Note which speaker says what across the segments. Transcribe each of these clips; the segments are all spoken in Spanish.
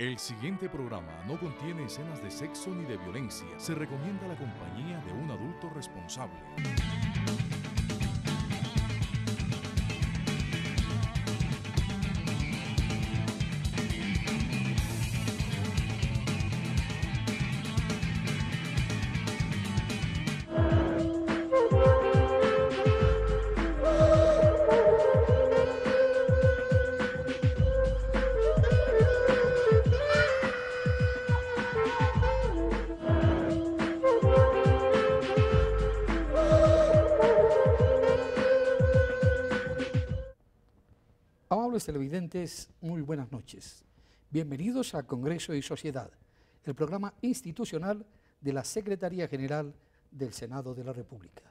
Speaker 1: El siguiente programa no contiene escenas de sexo ni de violencia. Se recomienda la compañía de un adulto responsable.
Speaker 2: Amables televidentes, muy buenas noches. Bienvenidos a Congreso y Sociedad, el programa institucional de la Secretaría General del Senado de la República.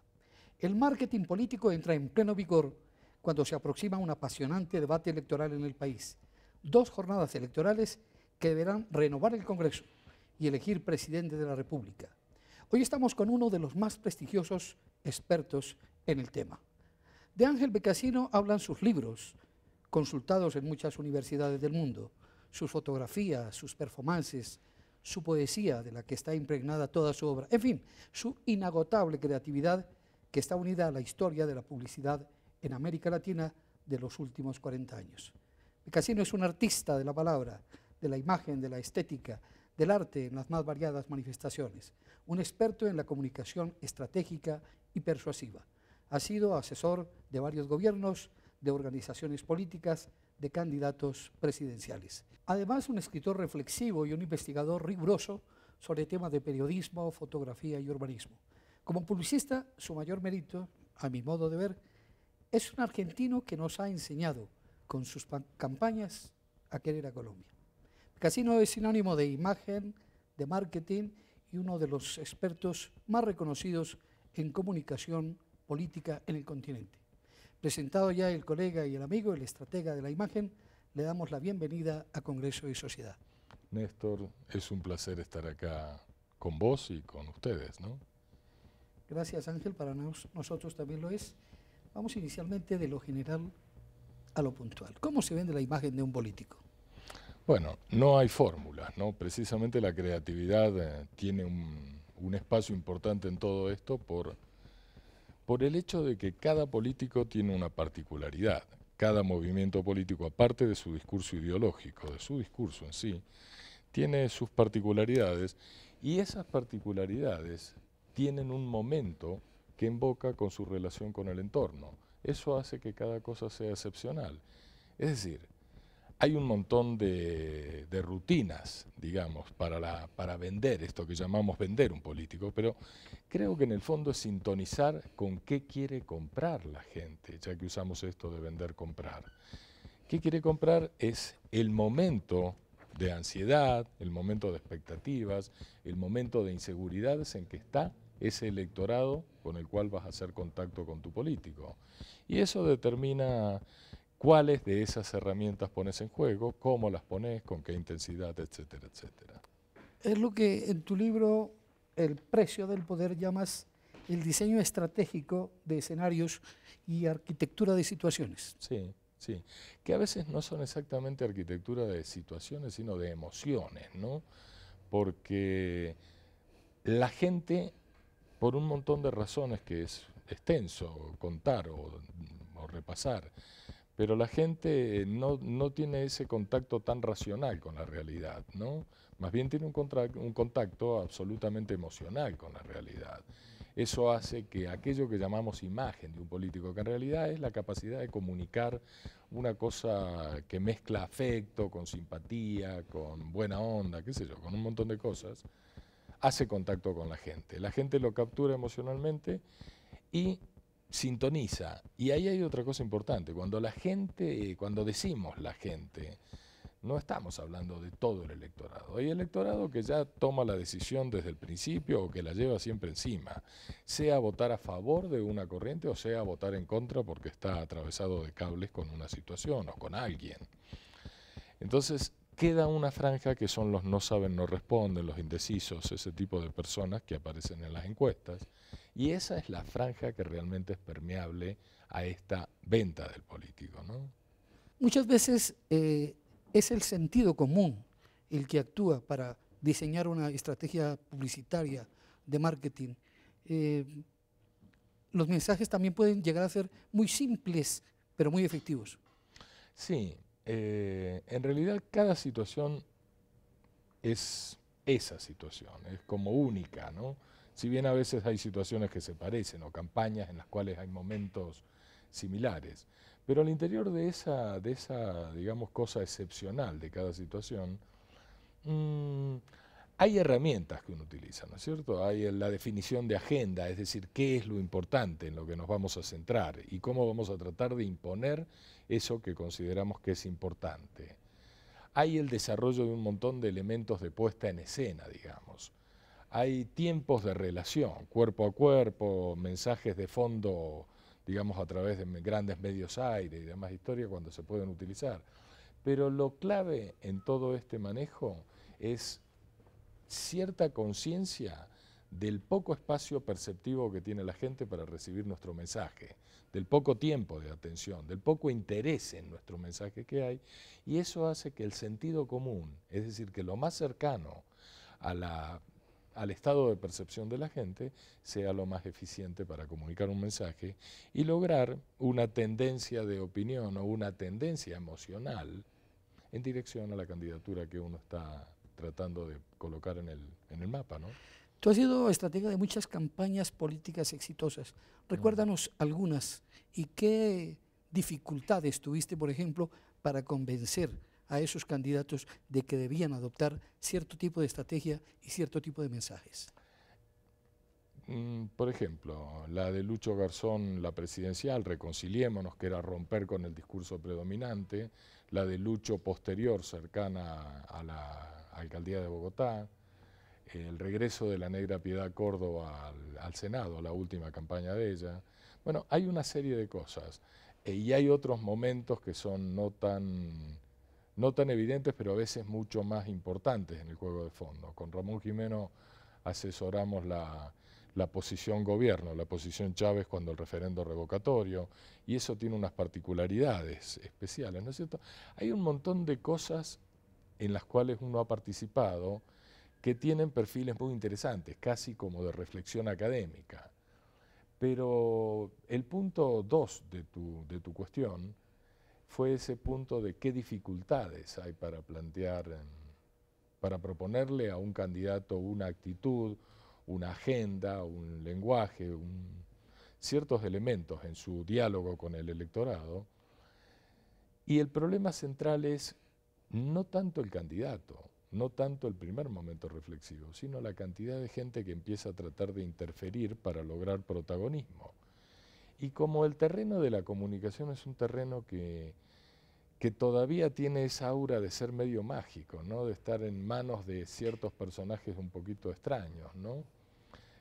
Speaker 2: El marketing político entra en pleno vigor cuando se aproxima un apasionante debate electoral en el país. 2 jornadas electorales que deberán renovar el Congreso y elegir presidente de la República. Hoy estamos con uno de los más prestigiosos expertos en el tema. De Ángel Beccasino hablan sus libros, consultados en muchas universidades del mundo, sus fotografías, sus performances, su poesía de la que está impregnada toda su obra, en fin, su inagotable creatividad que está unida a la historia de la publicidad en América Latina de los últimos 40 años. Beccasino es un artista de la palabra, de la imagen, de la estética, del arte en las más variadas manifestaciones, un experto en la comunicación estratégica y persuasiva. Ha sido asesor de varios gobiernos, de organizaciones políticas, de candidatos presidenciales. Además, un escritor reflexivo y un investigador riguroso sobre temas de periodismo, fotografía y urbanismo. Como publicista, su mayor mérito, a mi modo de ver, es un argentino que nos ha enseñado, con sus campañas, a querer a Colombia. Beccasino es sinónimo de imagen, de marketing y uno de los expertos más reconocidos en comunicación política en el continente. Presentado ya el colega y el amigo, el estratega de la imagen, le damos la bienvenida a Congreso y Sociedad.
Speaker 3: Néstor, es un placer estar acá con vos y con ustedes, ¿no?
Speaker 2: Gracias, Ángel, para nosotros también lo es. Vamos inicialmente de lo general a lo puntual. ¿Cómo se vende la imagen de un político?
Speaker 3: Bueno, no hay fórmulas, ¿no? Precisamente la creatividad tiene un espacio importante en todo esto por el hecho de que cada político tiene una particularidad. Cada movimiento político, aparte de su discurso ideológico, de su discurso en sí, tiene sus particularidades y esas particularidades tienen un momento que invoca con su relación con el entorno. Eso hace que cada cosa sea excepcional. Es decir, hay un montón de rutinas, digamos, para vender esto que llamamos vender un político, pero creo que en el fondo es sintonizar con qué quiere comprar la gente, ya que usamos esto de vender-comprar. ¿Qué quiere comprar? Es el momento de ansiedad, el momento de expectativas, el momento de inseguridades en que está ese electorado con el cual vas a hacer contacto con tu político. Y eso determina cuáles de esas herramientas pones en juego, cómo las pones, con qué intensidad, etcétera, etcétera.
Speaker 2: Es lo que en tu libro, El precio del poder, llamas el diseño estratégico de escenarios y arquitectura de situaciones.
Speaker 3: Sí, sí, que a veces no son exactamente arquitectura de situaciones, sino de emociones, ¿no? Porque la gente, por un montón de razones que es extenso contar o repasar, pero la gente no tiene ese contacto tan racional con la realidad, ¿no? Más bien tiene un contacto absolutamente emocional con la realidad. Eso hace que aquello que llamamos imagen de un político, que en realidad es la capacidad de comunicar una cosa que mezcla afecto con simpatía, con buena onda, qué sé yo, con un montón de cosas, hace contacto con la gente. La gente lo captura emocionalmente y sintoniza. Y ahí hay otra cosa importante. Cuando decimos la gente, no estamos hablando de todo el electorado. Hay electorado que ya toma la decisión desde el principio o que la lleva siempre encima, sea votar a favor de una corriente o sea votar en contra porque está atravesado de cables con una situación o con alguien. Entonces queda una franja que son los no saben, no responden, los indecisos, ese tipo de personas que aparecen en las encuestas. Y esa es la franja que realmente es permeable a esta venta del político, ¿no?
Speaker 2: Muchas veces es el sentido común el que actúa para diseñar una estrategia publicitaria de marketing, los mensajes también pueden llegar a ser muy simples, pero muy efectivos.
Speaker 3: Sí, en realidad cada situación es esa situación, es como única, ¿no? Si bien a veces hay situaciones que se parecen o campañas en las cuales hay momentos similares, pero al interior de esa digamos, cosa excepcional de cada situación, hay herramientas que uno utiliza, ¿no es cierto? Hay la definición de agenda, es decir, qué es lo importante en lo que nos vamos a centrar y cómo vamos a tratar de imponer eso que consideramos que es importante. Hay el desarrollo de un montón de elementos de puesta en escena, digamos. Hay tiempos de relación, cuerpo a cuerpo, mensajes de fondo, digamos, a través de grandes medios aire y demás historias cuando se pueden utilizar. Pero lo clave en todo este manejo es cierta conciencia del poco espacio perceptivo que tiene la gente para recibir nuestro mensaje, del poco tiempo de atención, del poco interés en nuestro mensaje que hay, y eso hace que el sentido común, es decir, que lo más cercano al estado de percepción de la gente, sea lo más eficiente para comunicar un mensaje y lograr una tendencia de opinión o una tendencia emocional en dirección a la candidatura que uno está tratando de colocar en el mapa, ¿no?
Speaker 2: Tú has sido estratega de muchas campañas políticas exitosas. Recuérdanos algunas y qué dificultades tuviste, por ejemplo, para convencer a esos candidatos de que debían adoptar cierto tipo de estrategia y cierto tipo de mensajes.
Speaker 3: Por ejemplo, la de Lucho Garzón, la presidencial, Reconciliémonos, que era romper con el discurso predominante, la de Lucho posterior, cercana a la alcaldía de Bogotá, el regreso de la Negra Piedad Córdoba al Senado, la última campaña de ella. Bueno, hay una serie de cosas y hay otros momentos que son no tan evidentes, pero a veces mucho más importantes en el juego de fondo. Con Ramón Jimeno asesoramos la posición gobierno, la posición Chávez cuando el referendo revocatorio, y eso tiene unas particularidades especiales, ¿no es cierto? Hay un montón de cosas en las cuales uno ha participado que tienen perfiles muy interesantes, casi como de reflexión académica. Pero el punto 2 de tu cuestión fue ese punto de qué dificultades hay para plantear, para proponerle a un candidato una actitud, una agenda, un lenguaje, ciertos elementos en su diálogo con el electorado. Y el problema central es no tanto el candidato, no tanto el primer momento reflexivo, sino la cantidad de gente que empieza a tratar de interferir para lograr protagonismo. Y como el terreno de la comunicación es un terreno que todavía tiene esa aura de ser medio mágico, ¿no? De estar en manos de ciertos personajes un poquito extraños, ¿no?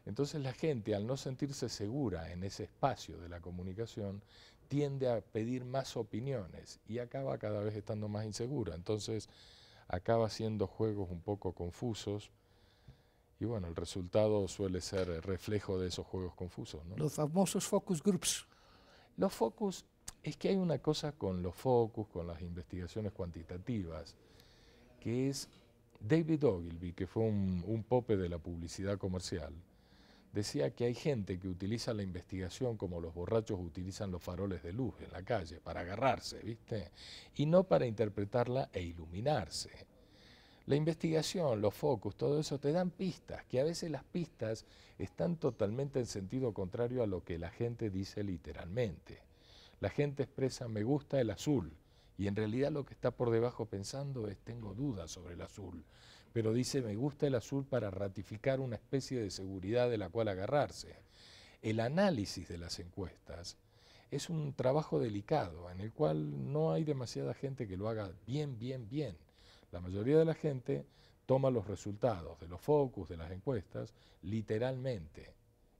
Speaker 3: Entonces la gente, al no sentirse segura en ese espacio de la comunicación, tiende a pedir más opiniones y acaba cada vez estando más insegura. Entonces acaba haciendo juegos un poco confusos y bueno, el resultado suele ser el reflejo de esos juegos confusos, ¿no?
Speaker 2: Los famosos focus groups.
Speaker 3: Los focus, es que hay una cosa con los focus, con las investigaciones cuantitativas, que es David Ogilvy, que fue un pope de la publicidad comercial, decía que hay gente que utiliza la investigación como los borrachos utilizan los faroles de luz en la calle, para agarrarse, ¿viste? Y no para interpretarla e iluminarse. La investigación, los focus, todo eso te dan pistas, que a veces las pistas están totalmente en sentido contrario a lo que la gente dice literalmente. La gente expresa me gusta el azul y en realidad lo que está por debajo pensando es tengo dudas sobre el azul, pero dice me gusta el azul para ratificar una especie de seguridad de la cual agarrarse. El análisis de las encuestas es un trabajo delicado en el cual no hay demasiada gente que lo haga bien, bien, bien. La mayoría de la gente toma los resultados de los focus, de las encuestas, literalmente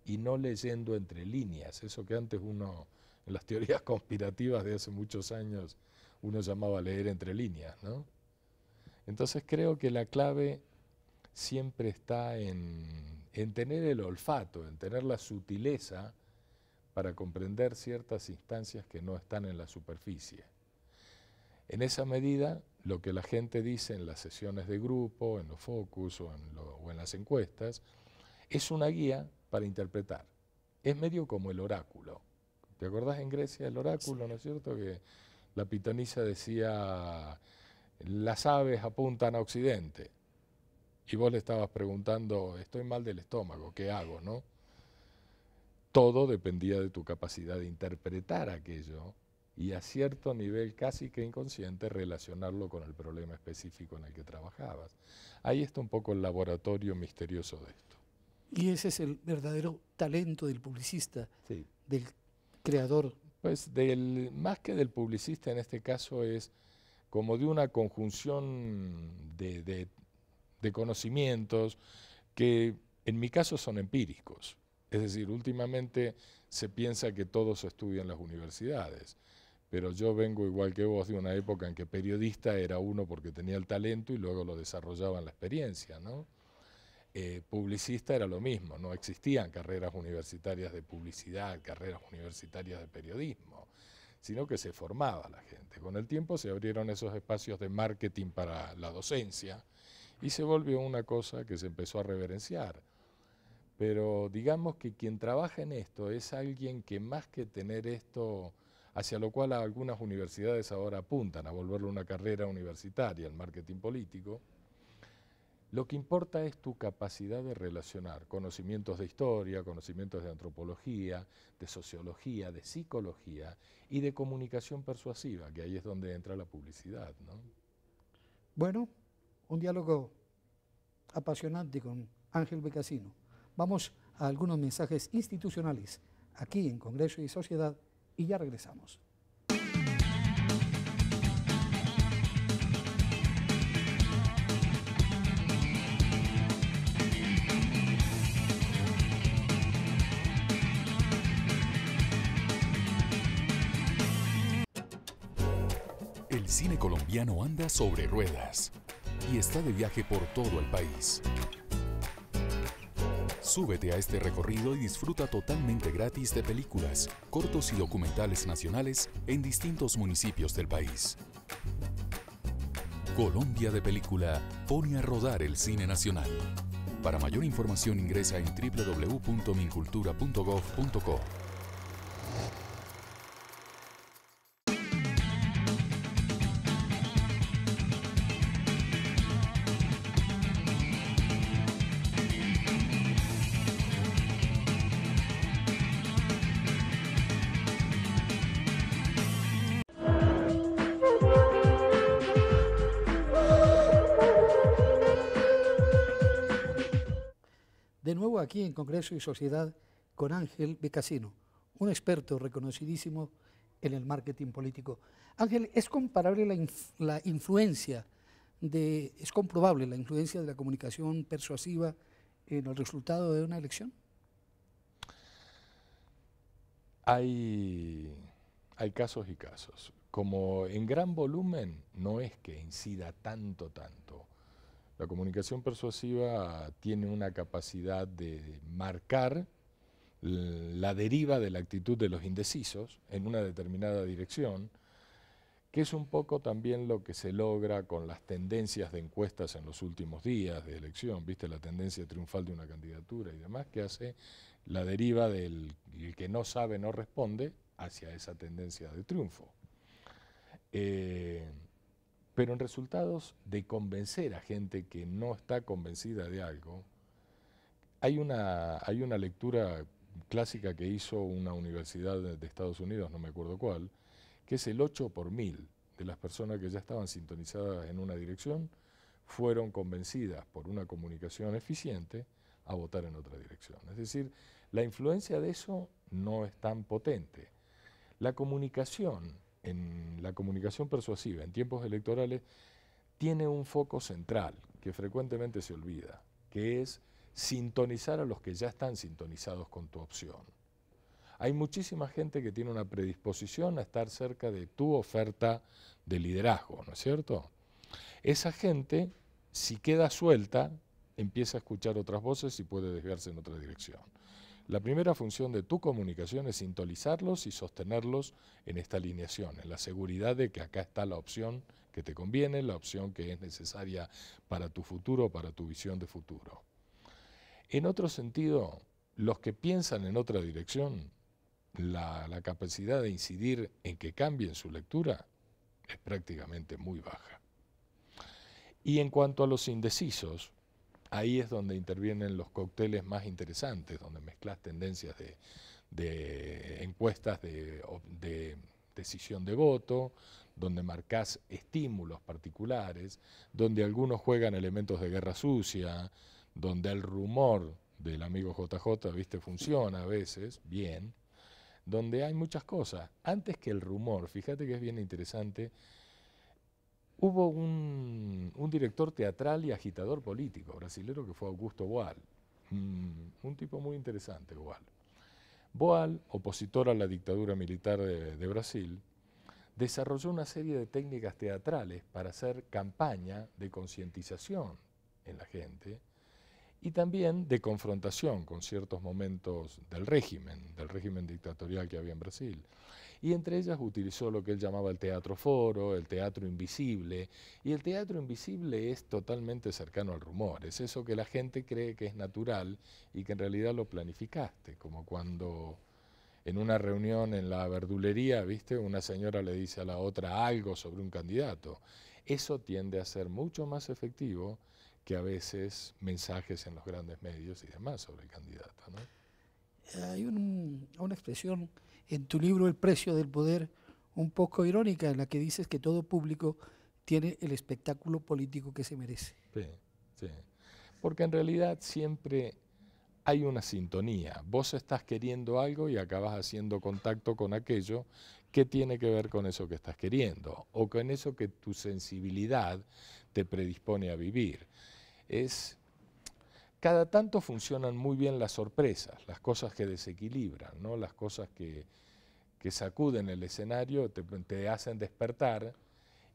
Speaker 3: y no leyendo entre líneas, eso que antes uno, en las teorías conspirativas de hace muchos años, uno llamaba leer entre líneas, ¿no? Entonces creo que la clave siempre está en tener el olfato, en tener la sutileza para comprender ciertas instancias que no están en la superficie. En esa medida lo que la gente dice en las sesiones de grupo, en los focus o en las encuestas, es una guía para interpretar. Es medio como el oráculo. ¿Te acordás en Grecia del oráculo, no es cierto? Que la pitonisa decía, las aves apuntan a occidente. Y vos le estabas preguntando, estoy mal del estómago, ¿qué hago, no? Todo dependía de tu capacidad de interpretar aquello y a cierto nivel casi que inconsciente relacionarlo con el problema específico en el que trabajabas. Ahí está un poco el laboratorio misterioso de esto.
Speaker 2: Y ese es el verdadero talento del publicista,
Speaker 3: Sí.
Speaker 2: del creador.
Speaker 3: Pues más que del publicista en este caso es como de una conjunción de conocimientos que en mi caso son empíricos. Es decir, últimamente se piensa que todo se estudia en las universidades, pero yo vengo igual que vos de una época en que periodista era uno porque tenía el talento y luego lo desarrollaba en la experiencia, ¿no? Publicista era lo mismo, no existían carreras universitarias de publicidad, carreras universitarias de periodismo, sino que se formaba la gente. Con el tiempo se abrieron esos espacios de marketing para la docencia y se volvió una cosa que se empezó a reverenciar. Pero digamos que quien trabaja en esto es alguien que más que tener esto, hacia lo cual algunas universidades ahora apuntan a volverlo una carrera universitaria, el marketing político, lo que importa es tu capacidad de relacionar conocimientos de historia, conocimientos de antropología, de sociología, de psicología y de comunicación persuasiva, que ahí es donde entra la publicidad, ¿no?
Speaker 2: Bueno, un diálogo apasionante con Ángel Becasino. Vamos a algunos mensajes institucionales aquí en Congreso y Sociedad y ya regresamos.
Speaker 1: El cine colombiano anda sobre ruedas y está de viaje por todo el país. Súbete a este recorrido y disfruta totalmente gratis de películas, cortos y documentales nacionales en distintos municipios del país. Colombia de Película pone a rodar el cine nacional. Para mayor información ingresa en www.mincultura.gov.co.
Speaker 2: De nuevo aquí en Congreso y Sociedad con Ángel Becasino, un experto reconocidísimo en el marketing político. Ángel, ¿es comparable la influencia es comprobable la influencia de la comunicación persuasiva en el resultado de una elección?
Speaker 3: Hay casos y casos. Como en gran volumen no es que incida tanto. La comunicación persuasiva tiene una capacidad de marcar la deriva de la actitud de los indecisos en una determinada dirección, que es un poco también lo que se logra con las tendencias de encuestas en los últimos días de elección, viste la tendencia triunfal de una candidatura y demás, que hace la deriva del que no sabe no responde hacia esa tendencia de triunfo. Pero en resultados de convencer a gente que no está convencida de algo, hay una lectura clásica que hizo una universidad de Estados Unidos, no me acuerdo cuál, que es el 8 por 1000 de las personas que ya estaban sintonizadas en una dirección fueron convencidas por una comunicación eficiente a votar en otra dirección. Es decir, la influencia de eso no es tan potente. La comunicación persuasiva en tiempos electorales tiene un foco central que frecuentemente se olvida, que es sintonizar a los que ya están sintonizados con tu opción. Hay muchísima gente que tiene una predisposición a estar cerca de tu oferta de liderazgo, ¿no es cierto? Esa gente, si queda suelta, empieza a escuchar otras voces y puede desviarse en otra dirección. La primera función de tu comunicación es sintonizarlos y sostenerlos en esta alineación, en la seguridad de que acá está la opción que te conviene, la opción que es necesaria para tu futuro, para tu visión de futuro. En otro sentido, los que piensan en otra dirección, la capacidad de incidir en que cambien su lectura es prácticamente muy baja. Y en cuanto a los indecisos, ahí es donde intervienen los cócteles más interesantes, donde mezclas tendencias de encuestas de decisión de voto, donde marcás estímulos particulares, donde algunos juegan elementos de guerra sucia, donde el rumor del amigo JJ, viste, funciona a veces, bien, donde hay muchas cosas. Antes que el rumor, fíjate que es bien interesante, hubo un director teatral y agitador político brasilero que fue Augusto Boal, un tipo muy interesante, Boal. Boal, opositor a la dictadura militar de Brasil, desarrolló una serie de técnicas teatrales para hacer campaña de concientización en la gente y también de confrontación con ciertos momentos del régimen dictatorial que había en Brasil. Y entre ellas utilizó lo que él llamaba el teatro foro, el teatro invisible, y el teatro invisible es totalmente cercano al rumor, es eso que la gente cree que es natural y que en realidad lo planificaste, como cuando en una reunión en la verdulería, ¿viste? Una señora le dice a la otra algo sobre un candidato. Eso tiende a ser mucho más efectivo que a veces mensajes en los grandes medios y demás sobre el candidato, ¿no?
Speaker 2: Hay una expresión en tu libro El precio del poder, un poco irónica, en la que dices que todo público tiene el espectáculo político que se merece.
Speaker 3: Sí, sí. Porque en realidad siempre hay una sintonía. Vos estás queriendo algo y acabas haciendo contacto con aquello que tiene que ver con eso que estás queriendo o con eso que tu sensibilidad te predispone a vivir. Cada tanto funcionan muy bien las sorpresas, las cosas que desequilibran, ¿no? Las cosas que sacuden el escenario, te hacen despertar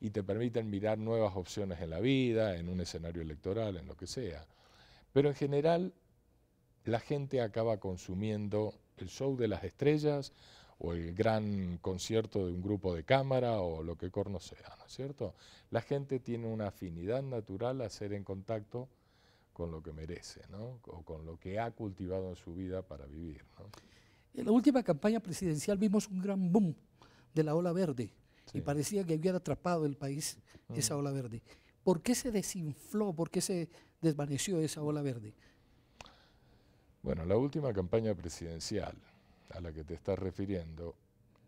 Speaker 3: y te permiten mirar nuevas opciones en la vida, en un escenario electoral, en lo que sea. Pero en general la gente acaba consumiendo el show de las estrellas o el gran concierto de un grupo de cámara o lo que corno sea, ¿no es cierto? La gente tiene una afinidad natural a ser en contacto con lo que merece, ¿no? O con lo que ha cultivado en su vida para vivir, ¿no?
Speaker 2: En la última campaña presidencial vimos un gran boom de la ola verde,
Speaker 3: Sí.
Speaker 2: y parecía que hubiera atrapado el país esa ola verde. ¿Por qué se desinfló, por qué se desvaneció esa ola verde?
Speaker 3: Bueno, la última campaña presidencial a la que te estás refiriendo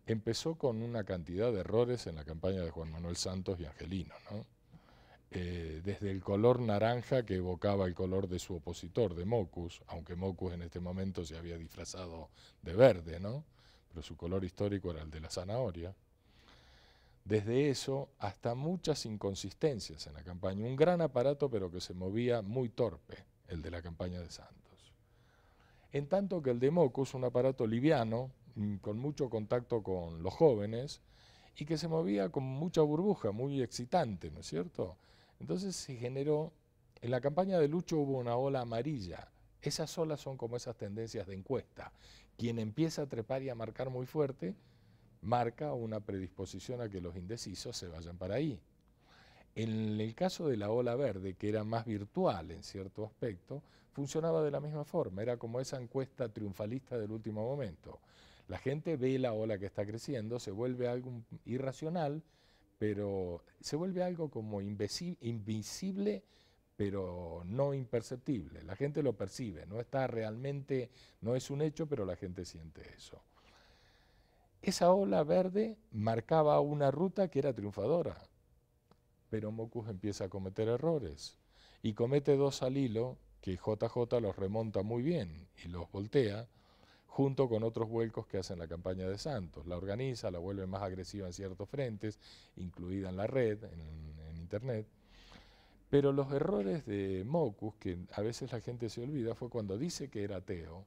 Speaker 3: empezó con una cantidad de errores en la campaña de Juan Manuel Santos y Angelino, ¿no? Desde el color naranja que evocaba el color de su opositor, de Mockus, aunque Mockus en este momento se había disfrazado de verde, ¿no? Pero su color histórico era el de la zanahoria. Desde eso hasta muchas inconsistencias en la campaña, un gran aparato pero que se movía muy torpe, el de la campaña de Santos. En tanto que el de Mockus, un aparato liviano, con mucho contacto con los jóvenes, y que se movía con mucha burbuja, muy excitante, ¿no es cierto? Entonces se generó, en la campaña de Lucho hubo una ola amarilla. Esas olas son como esas tendencias de encuesta. Quien empieza a trepar y a marcar muy fuerte, marca una predisposición a que los indecisos se vayan para ahí. En el caso de la ola verde, que era más virtual en cierto aspecto, funcionaba de la misma forma, era como esa encuesta triunfalista del último momento. La gente ve la ola que está creciendo, se vuelve algo irracional, pero se vuelve algo como invisible, pero no imperceptible. La gente lo percibe, no está realmente, no es un hecho, pero la gente siente eso. Esa ola verde marcaba una ruta que era triunfadora, pero Mockus empieza a cometer errores y comete dos al hilo que JJ los remonta muy bien y los voltea, junto con otros vuelcos que hacen la campaña de Santos. La organiza, la vuelve más agresiva en ciertos frentes, incluida en la red, en internet. Pero los errores de Mockus, que a veces la gente se olvida, fue cuando dice que era ateo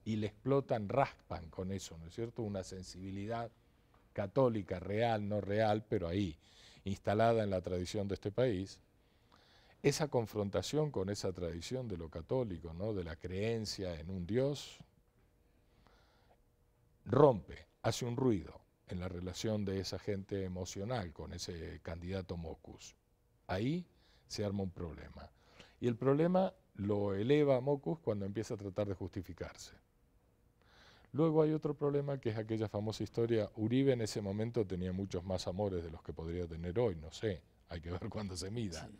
Speaker 3: y le explotan, raspan con eso, ¿no es cierto? Una sensibilidad católica, real, no real, pero ahí, instalada en la tradición de este país. Esa confrontación con esa tradición de lo católico, ¿no? De la creencia en un Dios, rompe, hace un ruido. en la relación de esa gente emocional con ese candidato Mockus. Ahí se arma un problema. Y el problema lo eleva a Mockus cuando empieza a tratar de justificarse. Luego hay otro problema, que es aquella famosa historia. Uribe en ese momento tenía muchos más amores de los que podría tener hoy, no sé, hay que ver cuándo se mida. Sí.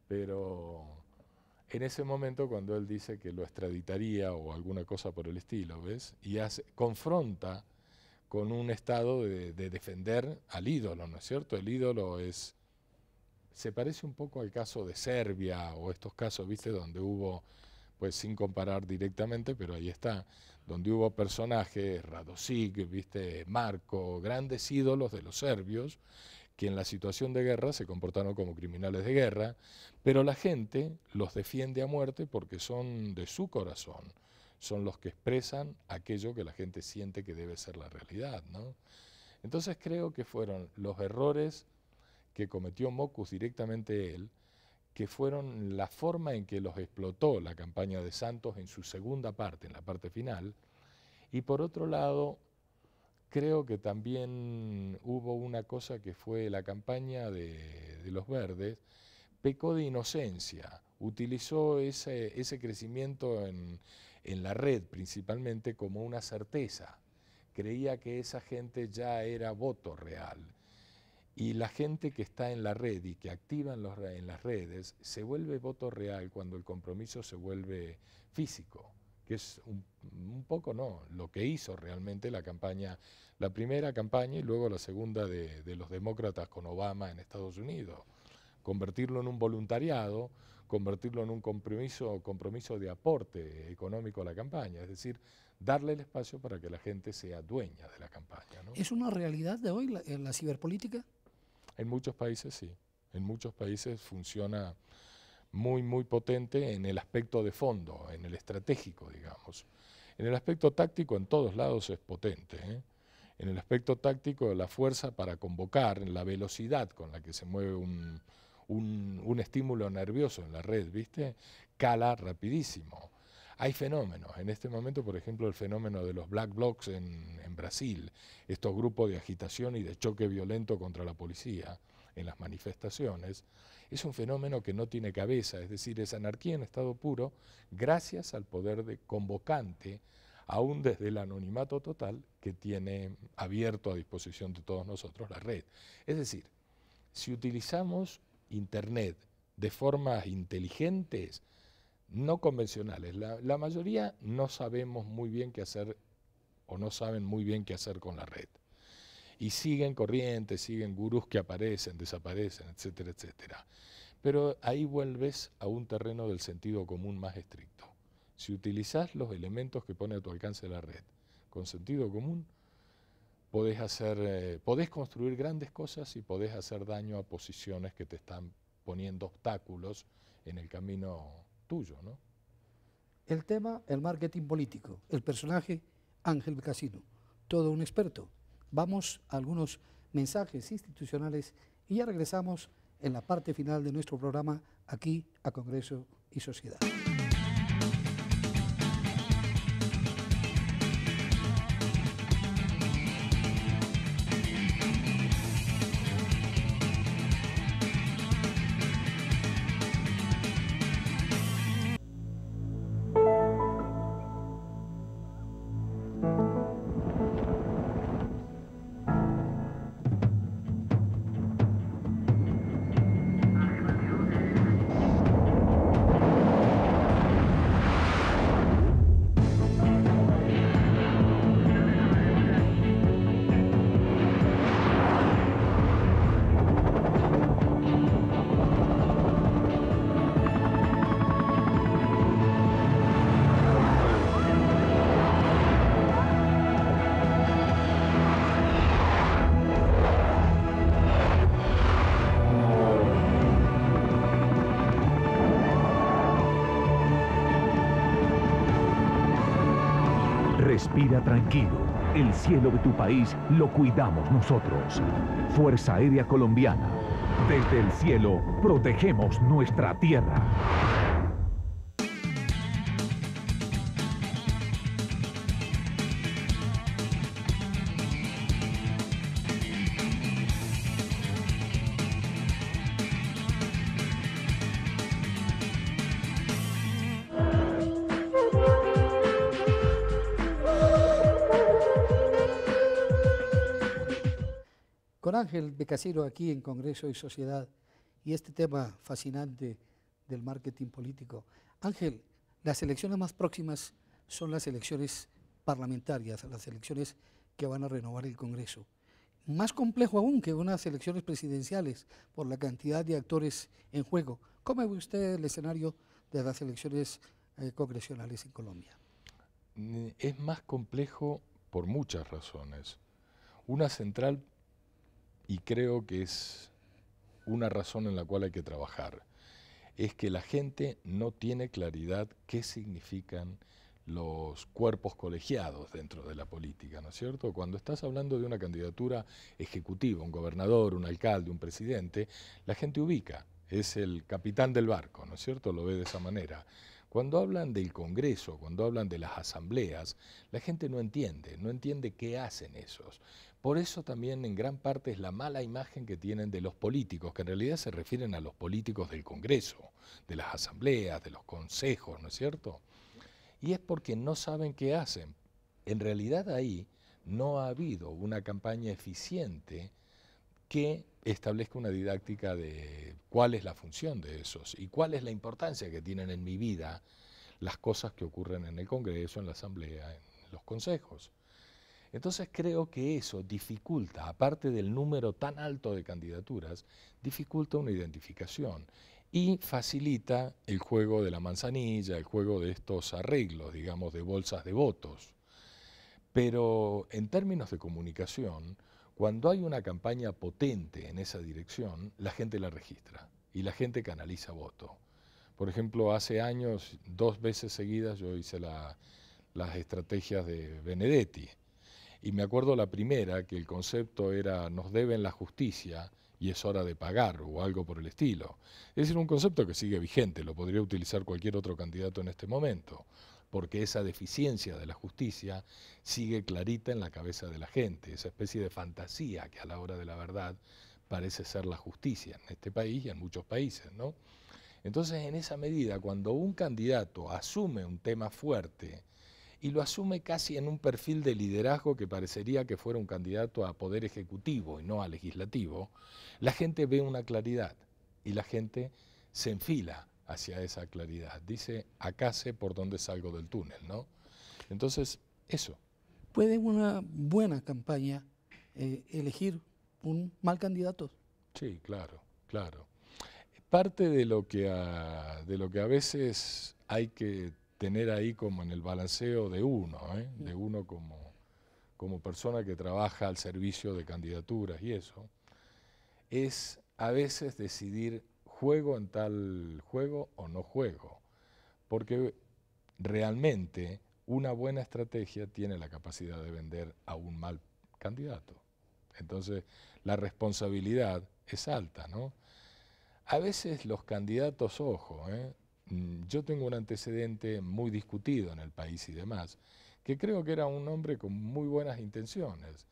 Speaker 3: Pero en ese momento, cuando él dice que lo extraditaría o alguna cosa por el estilo, ¿ves? Y confronta con un estado de defender al ídolo, ¿no es cierto? El ídolo se parece un poco al caso de Serbia o estos casos, ¿viste? Donde hubo, pues sin comparar directamente, pero ahí está, donde hubo personajes, Radosic, ¿viste? Marko, grandes ídolos de los serbios, que en la situación de guerra se comportaron como criminales de guerra, pero la gente los defiende a muerte porque son de su corazón, son los que expresan aquello que la gente siente que debe ser la realidad, ¿no? Entonces creo que fueron los errores que cometió Mockus directamente él, que fueron la forma en que los explotó la campaña de Santos en su segunda parte, en la parte final, y por otro lado, creo que también hubo una cosa que fue la campaña de los Verdes, pecó de inocencia, utilizó ese crecimiento en la red principalmente como una certeza, creía que esa gente ya era voto real. Y la gente que está en la red y que activa en las redes se vuelve voto real cuando el compromiso se vuelve físico, que es un poco lo que hizo realmente la campaña, la primera campaña y luego la segunda de los demócratas con Obama en Estados Unidos. Convertirlo en un voluntariado, convertirlo en un compromiso de aporte económico a la campaña, es decir, darle el espacio para que la gente sea dueña de la campaña, ¿no?
Speaker 2: ¿Es una realidad de hoy la ciberpolítica?
Speaker 3: En muchos países sí, en muchos países funciona muy, muy potente en el aspecto de fondo, en el estratégico, digamos. En el aspecto táctico en todos lados es potente, ¿eh? En el aspecto táctico la fuerza para convocar, la velocidad con la que se mueve un estímulo nervioso en la red, ¿viste? Cala rapidísimo. Hay fenómenos, en este momento, por ejemplo, el fenómeno de los black blocs en Brasil, estos grupos de agitación y de choque violento contra la policía en las manifestaciones, es un fenómeno que no tiene cabeza, es decir, es anarquía en estado puro, gracias al poder de convocante, aún desde el anonimato total que tiene abierto a disposición de todos nosotros la red. Es decir, si utilizamos Internet de formas inteligentes, no convencionales. La mayoría no sabemos muy bien qué hacer o no saben muy bien qué hacer con la red. Y siguen corrientes, siguen gurús que aparecen, desaparecen, etcétera, etcétera. Pero ahí vuelves a un terreno del sentido común más estricto. Si utilizás los elementos que pone a tu alcance la red con sentido común, podés construir grandes cosas y podés hacer daño a posiciones que te están poniendo obstáculos en el camino tuyo, ¿no?
Speaker 2: El tema, el marketing político, el personaje, Ángel Becasino, todo un experto. Vamos a algunos mensajes institucionales y ya regresamos en la parte final de nuestro programa aquí a Congreso y Sociedad.
Speaker 4: Respira tranquilo, el cielo de tu país lo cuidamos nosotros. Fuerza Aérea Colombiana, desde el cielo protegemos nuestra tierra.
Speaker 2: con Ángel Becasero aquí en Congreso y Sociedad y este tema fascinante del marketing político. Ángel, las elecciones más próximas son las elecciones parlamentarias, las elecciones que van a renovar el Congreso. Más complejo aún que unas elecciones presidenciales por la cantidad de actores en juego. ¿Cómo ve usted el escenario de las elecciones congresionales en Colombia?
Speaker 3: Es más complejo por muchas razones. Una central, y creo que es una razón en la cual hay que trabajar, es que la gente no tiene claridad qué significan los cuerpos colegiados dentro de la política, ¿no es cierto? Cuando estás hablando de una candidatura ejecutiva, un gobernador, un alcalde, un presidente, la gente ubica, es el capitán del barco, ¿no es cierto? Lo ve de esa manera. Cuando hablan del Congreso, cuando hablan de las asambleas, la gente no entiende qué hacen esos. Por eso también en gran parte es la mala imagen que tienen de los políticos, que en realidad se refieren a los políticos del Congreso, de las asambleas, de los consejos, ¿no es cierto? Y es porque no saben qué hacen. En realidad ahí no ha habido una campaña eficiente que establezca una didáctica de cuál es la función de esos y cuál es la importancia que tienen en mi vida las cosas que ocurren en el Congreso, en la Asamblea, en los consejos. Entonces creo que eso dificulta, aparte del número tan alto de candidaturas, dificulta una identificación y facilita el juego de la manzanilla, el juego de estos arreglos, digamos, de bolsas de votos. Pero en términos de comunicación, cuando hay una campaña potente en esa dirección, la gente la registra y la gente canaliza voto. Por ejemplo, hace años, 2 veces seguidas, yo hice las estrategias de Benedetti. Y me acuerdo la primera, que el concepto era nos deben la justicia y es hora de pagar o algo por el estilo. Es decir, un concepto que sigue vigente, lo podría utilizar cualquier otro candidato en este momento, porque esa deficiencia de la justicia sigue clarita en la cabeza de la gente, esa especie de fantasía que a la hora de la verdad parece ser la justicia en este país y en muchos países, ¿no? Entonces, en esa medida, cuando un candidato asume un tema fuerte, y lo asume casi en un perfil de liderazgo que parecería que fuera un candidato a poder ejecutivo y no a legislativo, la gente ve una claridad y la gente se enfila hacia esa claridad. Dice, acá sé por dónde salgo del túnel, ¿no? Entonces, eso.
Speaker 2: ¿Puede una buena campaña elegir un mal candidato?
Speaker 3: Sí, claro, claro. Parte de lo que a veces hay que tener ahí como en el balanceo de uno, de uno como persona que trabaja al servicio de candidaturas y eso, es a veces decidir juego en tal juego o no juego, porque realmente una buena estrategia tiene la capacidad de vender a un mal candidato. Entonces la responsabilidad es alta, ¿no? A veces los candidatos, ojo, yo tengo un antecedente muy discutido en el país y demás, que creo que era un hombre con muy buenas intenciones,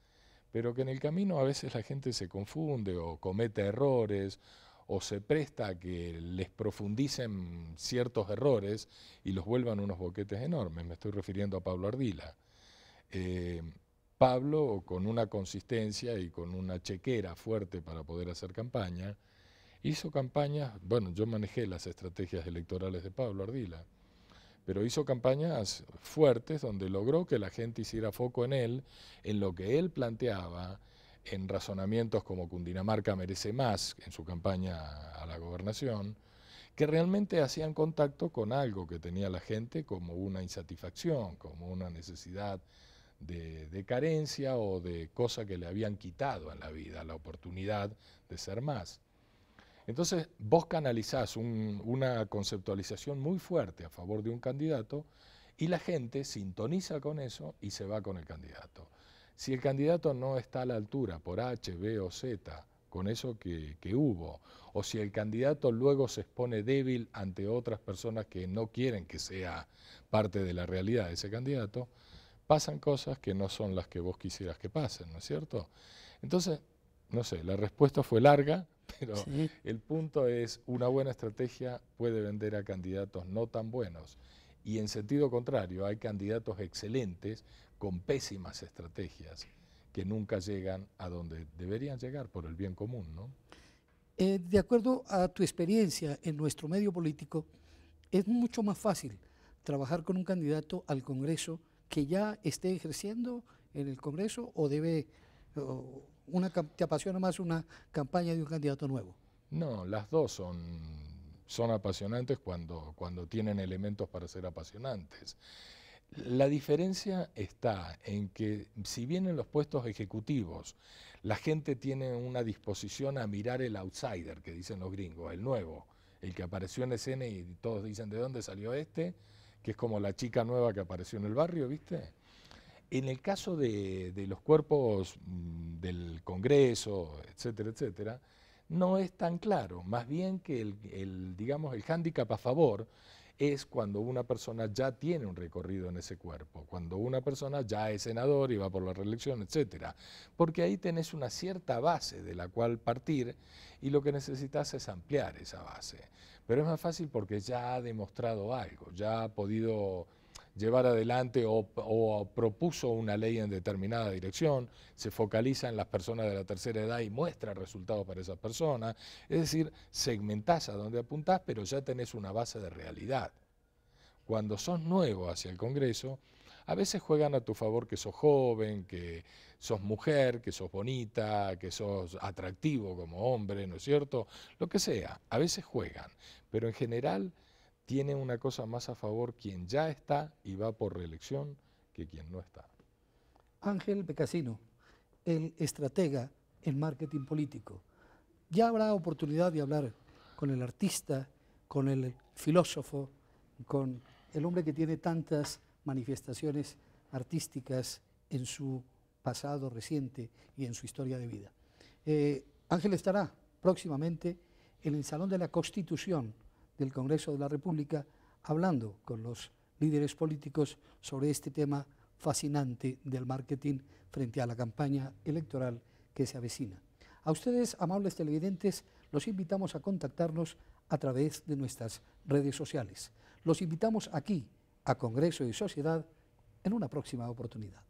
Speaker 3: pero que en el camino a veces la gente se confunde o comete errores o se presta a que les profundicen ciertos errores y los vuelvan unos boquetes enormes. Me estoy refiriendo a Pablo Ardila. Pablo, con una consistencia y con una chequera fuerte para poder hacer campaña, hizo campañas, bueno, yo manejé las estrategias electorales de Pablo Ardila, pero hizo campañas fuertes donde logró que la gente hiciera foco en él, en lo que él planteaba, en razonamientos como Cundinamarca merece más en su campaña a la gobernación, que realmente hacían contacto con algo que tenía la gente como una insatisfacción, como una necesidad de carencia o de cosa que le habían quitado en la vida, la oportunidad de ser más. Entonces vos canalizás una conceptualización muy fuerte a favor de un candidato y la gente sintoniza con eso y se va con el candidato. Si el candidato no está a la altura por H, B o Z con eso que hubo, o si el candidato luego se expone débil ante otras personas que no quieren que sea parte de la realidad de ese candidato, pasan cosas que no son las que vos quisieras que pasen, ¿no es cierto? Entonces, no sé, la respuesta fue larga, pero sí. El punto es, una buena estrategia puede vender a candidatos no tan buenos. Y en sentido contrario, hay candidatos excelentes con pésimas estrategias que nunca llegan a donde deberían llegar por el bien común, ¿no?
Speaker 2: De acuerdo a tu experiencia en nuestro medio político, ¿es mucho más fácil trabajar con un candidato al Congreso que ya esté ejerciendo en el Congreso o te apasiona más una campaña de un candidato nuevo?
Speaker 3: No, las dos son apasionantes cuando tienen elementos para ser apasionantes. La diferencia está en que si bien en los puestos ejecutivos la gente tiene una disposición a mirar el outsider, que dicen los gringos, el nuevo, el que apareció en escena y todos dicen ¿de dónde salió este? Que es como la chica nueva que apareció en el barrio, ¿viste? En el caso de los cuerpos del Congreso, etcétera, etcétera, no es tan claro, más bien que digamos, el hándicap a favor es cuando una persona ya tiene un recorrido en ese cuerpo, cuando una persona ya es senador y va por la reelección, etcétera, porque ahí tenés una cierta base de la cual partir y lo que necesitas es ampliar esa base. Pero es más fácil porque ya ha demostrado algo, ya ha podido llevar adelante o propuso una ley en determinada dirección, se focaliza en las personas de la tercera edad y muestra resultados para esas personas, es decir, segmentás a donde apuntás, pero ya tenés una base de realidad. Cuando sos nuevo hacia el Congreso, a veces juegan a tu favor que sos joven, que sos mujer, que sos bonita, que sos atractivo como hombre, ¿no es cierto? Lo que sea, a veces juegan, pero en general tiene una cosa más a favor quien ya está y va por reelección que quien no está.
Speaker 2: Ángel Becasino, el estratega en marketing político. Ya habrá oportunidad de hablar con el artista, con el filósofo, con el hombre que tiene tantas manifestaciones artísticas en su pasado reciente y en su historia de vida. Ángel estará próximamente en el Salón de la Constitución del Congreso de la República, hablando con los líderes políticos sobre este tema fascinante del marketing frente a la campaña electoral que se avecina. A ustedes, amables televidentes, los invitamos a contactarnos a través de nuestras redes sociales. Los invitamos aquí, a Congreso y Sociedad, en una próxima oportunidad.